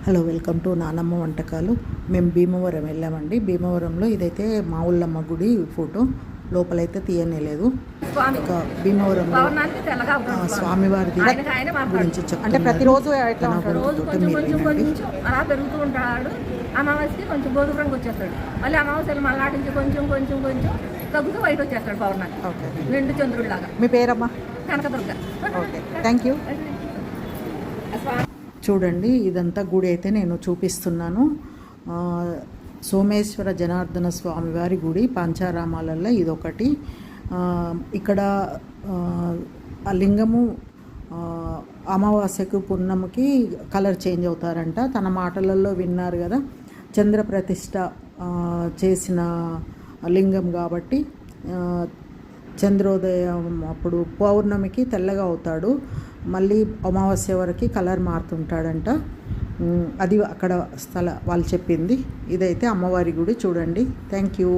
Hello, welcome to నానమ్మ వంటకాలు. మేము భీమవరం వెళ్ళామండి. భీమవరంలో ఇదైతే మా ఊళ్ళమ్మ గుడి ఫోటో. లోపలైతే తీయనేలేదు. ఒక భీమవరంలో స్వామివారిది గురించి అంటే ప్రతిరోజు అలా పెరుగుతూ ఉంటాడు. అమావాస్యకి కొంచెం గోధుమ రంగు వచ్చేస్తాడు. మళ్ళీ అమావాస్యలు మళ్ళాటించి కొంచెం కొంచెం కొంచెం తగ్గుతూ బయట వచ్చేస్తాడు పౌర్ణానికి. ఓకే, నిండు చంద్రుడిలాగా. మీ పేరమ్మా? కనకదుర్గ. Okay, thank you. చూడండి, ఇదంతా గుడి అయితే నేను చూపిస్తున్నాను. సోమేశ్వర జనార్దన స్వామి వారి గుడి పంచారామాలలో ఇదొకటి. ఇక్కడ ఆ లింగము అమావాస్యకు పున్నముకి కలర్ చేంజ్ అవుతారంట. తన మాటలలో విన్నారు కదా, చంద్ర ప్రతిష్ఠ చేసిన లింగం కాబట్టి చంద్రోదయం అప్పుడు పౌర్ణమికి తెల్లగా అవుతాడు. మళ్ళీ అమావాస్య వరకు కలర్ మారుతుంటాడంట. అది అక్కడ వాళ్ళు చెప్పింది. ఇదైతే అమ్మవారి గుడి. చూడండి. Thank you.